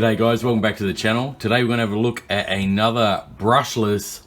G'day guys, welcome back to the channel. Today we're going to have a look at another brushless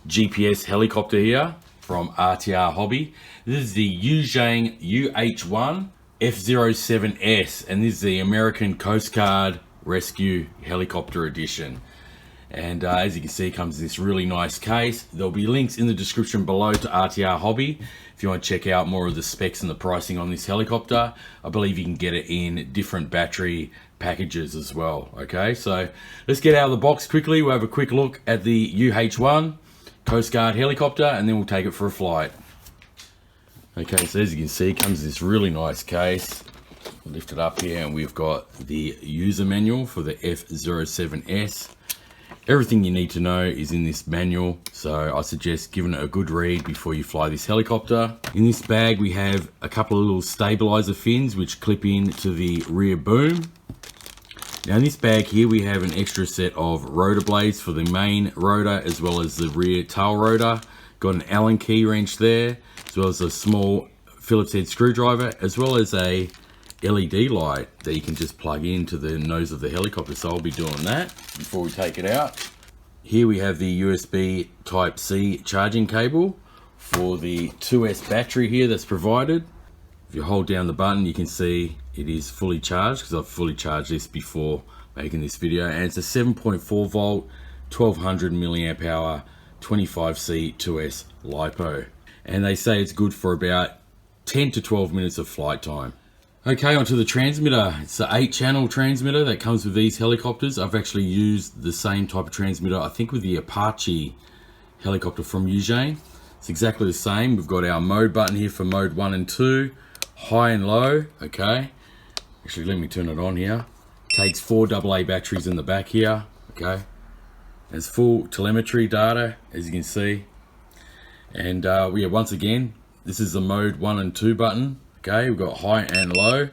GPS helicopter here from rtrhobby. This is the YUXiang UH-1 F07S, and this is the American Coast Guard Rescue Helicopter Edition. And as you can see, it comes in this really nice case. There'll be links in the description below to rtrhobby if you want to check out more of the specs and the pricing on this helicopter. I believe you can get it in different battery packages as well. Okay, so let's get out of the box quickly. We'll have a quick look at the UH-1 Coast Guard helicopter and then we'll take it for a flight. Okay, so as you can see, it comes in this really nice case. Lift it up here and we've got the user manual for the F07S. Everything you need to know is in this manual, so I suggest giving it a good read before you fly this helicopter. In this bag we have a couple of little stabilizer fins which clip in to the rear boom. Now in this bag here we have an extra set of rotor blades for the main rotor as well as the rear tail rotor. Got an Allen key wrench there, as well as a small Phillips head screwdriver, as well as a LED light that you can just plug into the nose of the helicopter. So I'll be doing that before we take it out. Here we have the USB Type-C charging cable for the 2S battery here that's provided. If you hold down the button you can see it is fully charged, because I've fully charged this before making this video, and it's a 7.4 volt 1200 milliamp hour 25C 2S LiPo, and they say it's good for about 10 to 12 minutes of flight time. Okay, onto the transmitter. It's the 8-channel transmitter that comes with these helicopters. I've actually used the same type of transmitter, I think, with the Apache helicopter from UXiang. It's exactly the same. We've got our mode button here for mode 1 and 2, high and low. Okay, actually let me turn it on here. Takes 4 AA batteries in the back here. Okay, there's full telemetry data, as you can see. And yeah, once again, this is the mode 1 and 2 button. Okay, we've got high and low.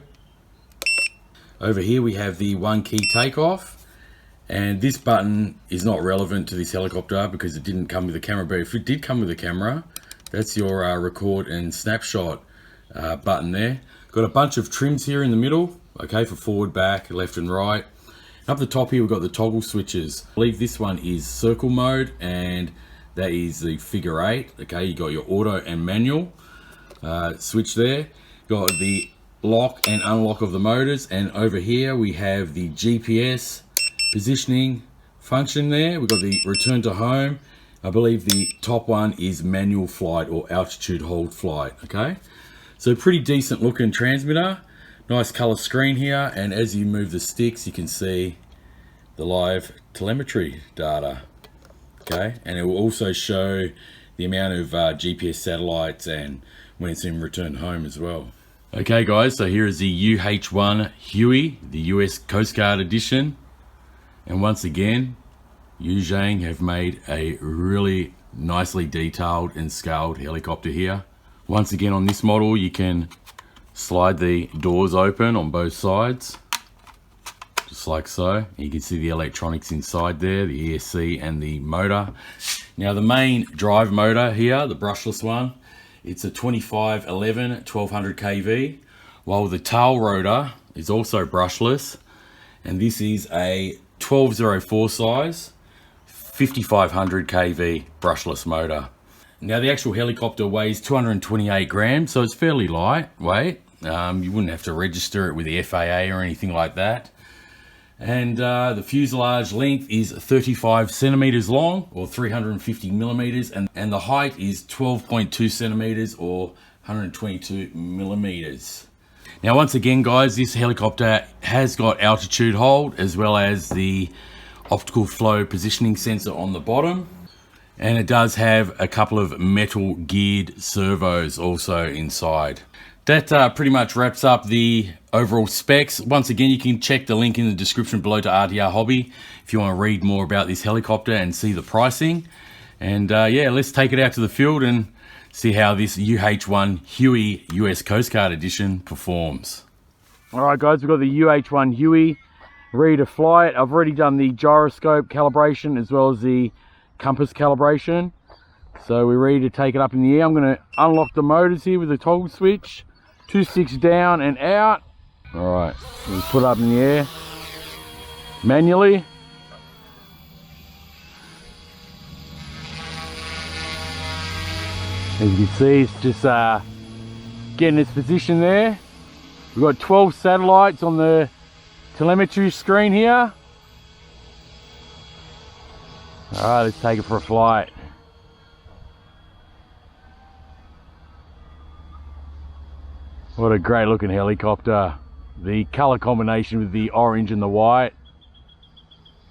Over here we have the 1 key takeoff, and this button is not relevant to this helicopter because it didn't come with a camera, but if it did come with a camera, that's your record and snapshot button there. Got a bunch of trims here in the middle, okay, for forward, back, left and right. Up the top here we've got the toggle switches. I believe this one is circle mode and that is the figure 8. Okay, you got your auto and manual switch there. Got the lock and unlock of the motors, and over here we have the GPS positioning function there. We've got the return to home. I believe the top one is manual flight or altitude hold flight. Okay, so pretty decent looking transmitter. Nice color screen here, and as you move the sticks you can see the live telemetry data. Okay, and it will also show the amount of GPS satellites and when it's in return home as well. Okay guys, so here is the UH-1 Huey, the US Coast Guard edition. And once again, UXiang have made a really nicely detailed and scaled helicopter here. Once again on this model you can slide the doors open on both sides, just like so. You can see the electronics inside there, the ESC and the motor. Now the main drive motor here, the brushless one, it's a 2511 1200 kV, while the tail rotor is also brushless, and this is a 1204 size 5500 kV brushless motor. Now the actual helicopter weighs 228 grams, so it's fairly lightweight. You wouldn't have to register it with the FAA or anything like that. And the fuselage length is 35 centimeters long, or 350 millimeters, and the height is 12.2 centimeters or 122 millimeters. Now once again guys, this helicopter has got altitude hold as well as the optical flow positioning sensor on the bottom, and it does have a couple of metal geared servos also inside. That pretty much wraps up the overall specs. Once again, you can check the link in the description below to rtrhobby if you want to read more about this helicopter and see the pricing. And yeah, let's take it out to the field and see how this UH-1 Huey US Coast Guard Edition performs. Alright guys, we've got the UH-1 Huey ready to fly it. I've already done the gyroscope calibration as well as the compass calibration. So we're ready to take it up in the air. I'm going to unlock the motors here with the toggle switch. 2 sticks down and out. All right, we'll put it up in the air. manually. As you can see, it's just getting its position there. We've got 12 satellites on the telemetry screen here. Alright, let's take it for a flight. What a great looking helicopter. The colour combination with the orange and the white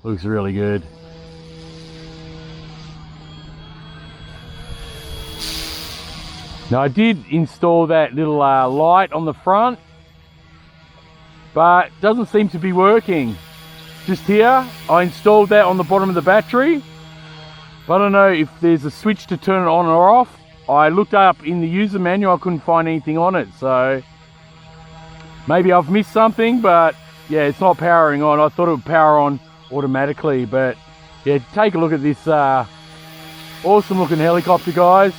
looks really good. Now I did install that little light on the front, but it doesn't seem to be working. Just here, I installed that on the bottom of the battery, but I don't know if there's a switch to turn it on or off. I looked up in the user manual, I couldn't find anything on it, so maybe I've missed something, but yeah, it's not powering on. I thought it would power on automatically, but yeah, take a look at this awesome looking helicopter, guys.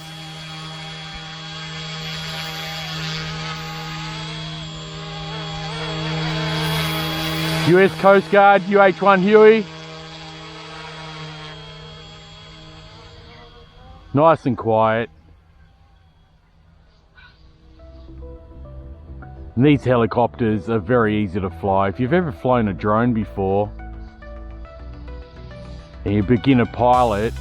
US Coast Guard UH-1 Huey. Nice and quiet. And these helicopters are very easy to fly. If you've ever flown a drone before and you're a beginner pilot,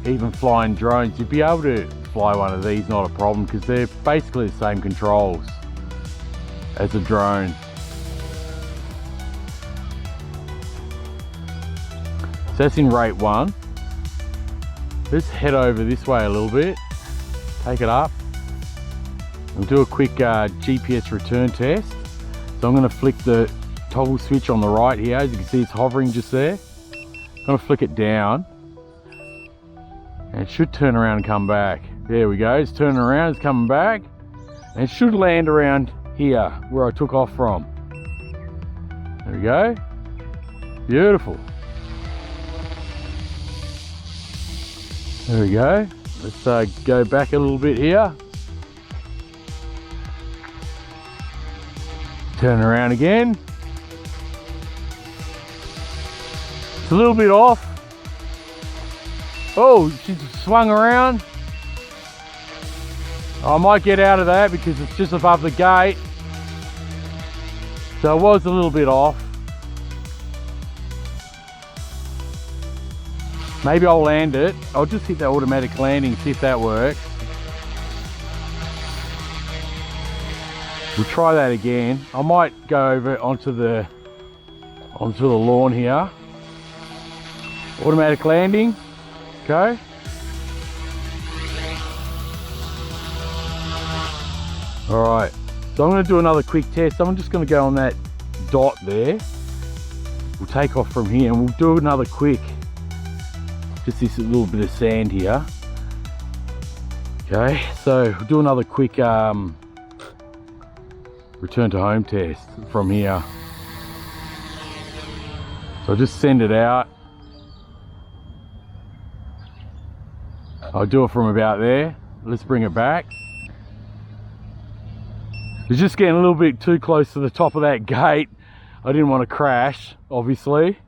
even flying drones, you'd be able to fly one of these, not a problem, because they're basically the same controls as a drone. So that's in rate 1. Let's head over this way a little bit, take it up. We'll do a quick GPS return test. So I'm going to flick the toggle switch on the right here. As you can see, it's hovering just there. I'm going to flick it down. And it should turn around and come back. There we go. It's turning around, it's coming back. And it should land around here, where I took off from. There we go. Beautiful. There we go. Let's go back a little bit here. Turn around again. It's a little bit off. Oh, she's swung around. I might get out of that because it's just above the gate. So it was a little bit off. Maybe I'll land it. I'll just hit that automatic landing, see if that works. We'll try that again. I might go over onto the lawn here. Automatic landing. Okay. Alright. So I'm going to do another quick test. I'm just going to go on that dot there. We'll take off from here and we'll do another quick. Just this little bit of sand here. Okay. So we'll do another quick return to home test from here. So I'll just send it out. I'll do it from about there. Let's bring it back. It's just getting a little bit too close to the top of that gate. I didn't want to crash, obviously.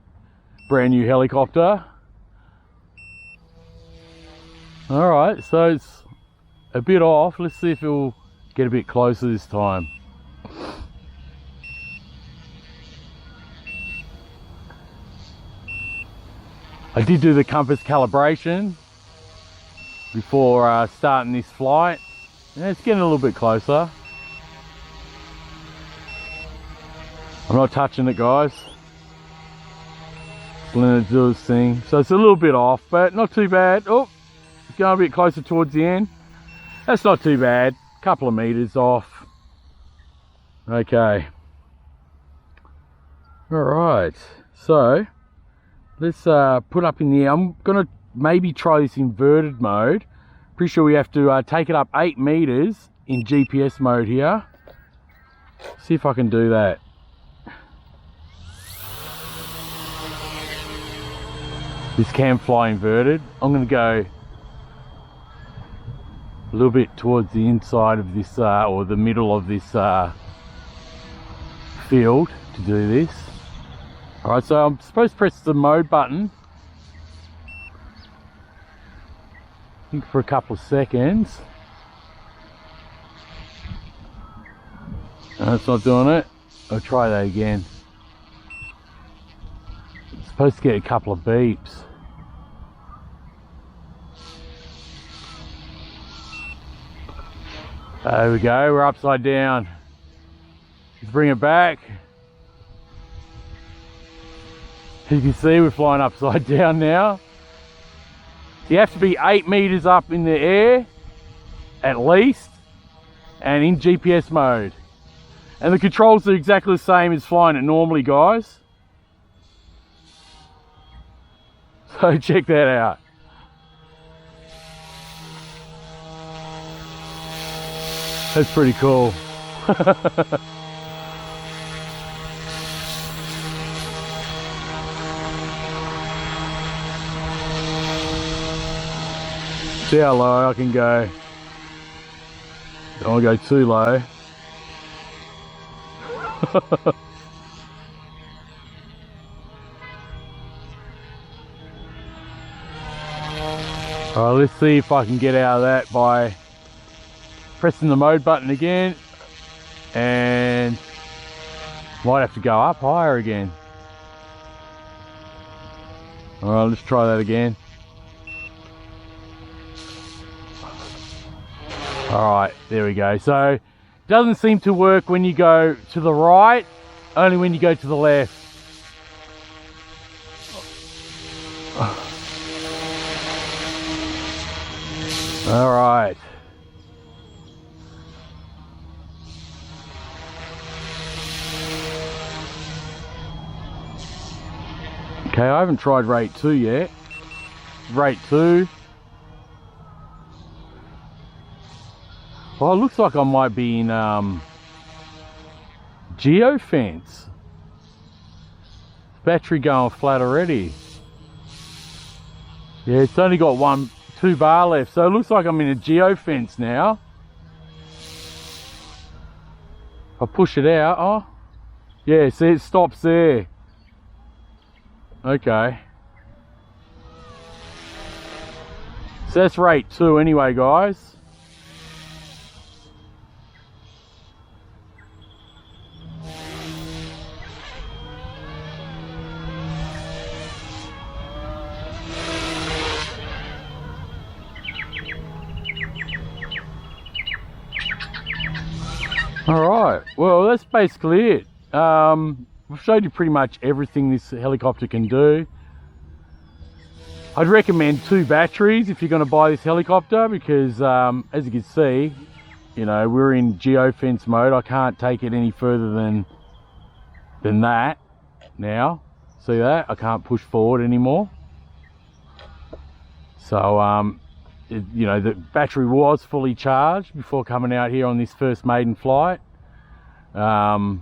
Brand new helicopter. Alright, so it's a bit off. Let's see if it'll get a bit closer this time. I did do the compass calibration before starting this flight. Yeah, it's getting a little bit closer. I'm not touching it, guys. Just letting it do its thing. So it's a little bit off, but not too bad. Oh, it's going a bit closer towards the end. That's not too bad. A couple of meters off. Okay. Alright. So let's put up in the air. I'm going to maybe try this inverted mode. Pretty sure we have to take it up 8 meters in GPS mode here. See if I can do that. This can fly inverted. I'm going to go a little bit towards the inside of this, or the middle of this field to do this. Alright, so I'm supposed to press the mode button, I think for a couple of seconds. No, it's not doing it. I'll try that again. I'm supposed to get a couple of beeps. There we go, we're upside down. Let's bring it back. As you can see, we're flying upside down now. You have to be 8 meters up in the air, at least, and in GPS mode. And the controls are exactly the same as flying it normally, guys. So check that out. That's pretty cool. See how low I can go. Don't want to go too low. Alright, let's see if I can get out of that by pressing the mode button again, and might have to go up higher again. Alright, let's try that again. Alright, there we go. So it doesn't seem to work when you go to the right, only when you go to the left. Alright. Okay, I haven't tried rate 2 yet. Rate 2. Well, it looks like I might be in geofence. Battery going flat already. Yeah, it's only got 2 bar left, so it looks like I'm in a geofence now. If I push it out, oh, yeah, see it stops there. Okay. So that's rate 2 anyway, guys. Alright, well that's basically it. I've showed you pretty much everything this helicopter can do. I'd recommend 2 batteries if you're going to buy this helicopter, because as you can see, you know, we're in geofence mode. I can't take it any further than that now. See that? I can't push forward anymore. So you know, the battery was fully charged before coming out here on this first maiden flight, and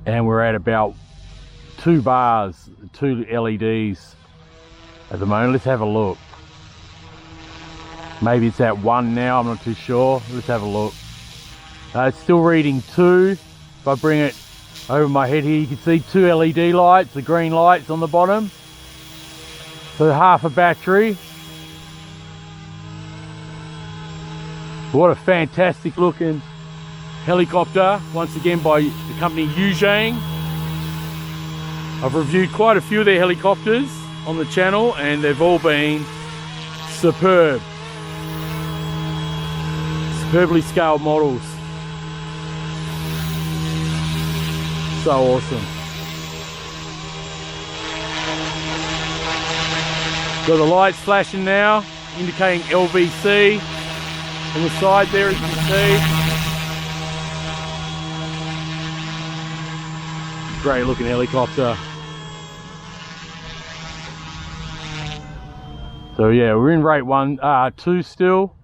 we're at about 2 bars, 2 LEDs at the moment. Let's have a look. Maybe it's at 1 now, I'm not too sure. Let's have a look. It's still reading 2. If I bring it over my head here, you can see 2 LED lights, the green lights on the bottom. So half a battery. What a fantastic looking helicopter, once again by the company YUXiang. I've reviewed quite a few of their helicopters on the channel and they've all been superb. Superbly scaled models. So awesome. Got the lights flashing now, indicating LVC. On the side there, as you can see. Great looking helicopter. So yeah, we're in rate 2 still.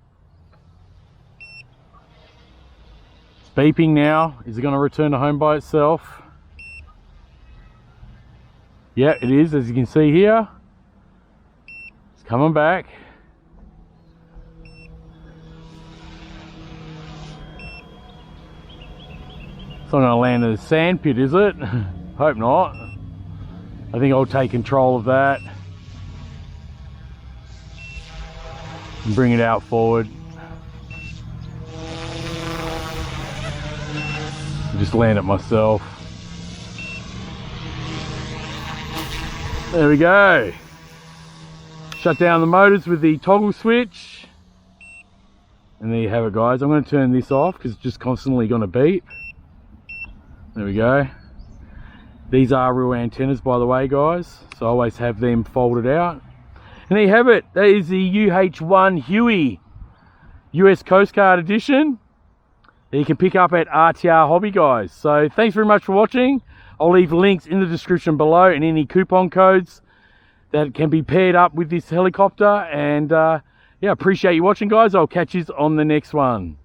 It's beeping now. Is it going to return to home by itself? Yeah, it is, as you can see here. It's coming back. It's not going to land in a sand pit, is it? Hope not. I think I'll take control of that and bring it out forward. Just land it myself. There we go. Shut down the motors with the toggle switch. And there you have it, guys. I'm going to turn this off because it's just constantly going to beep. There we go. These are real antennas, by the way, guys. So I always have them folded out. And there you have it. That is the UH-1 Huey US Coast Guard Edition that you can pick up at RTR Hobby, guys. So thanks very much for watching. I'll leave links in the description below and any coupon codes that can be paired up with this helicopter. And yeah, appreciate you watching, guys. I'll catch you on the next one.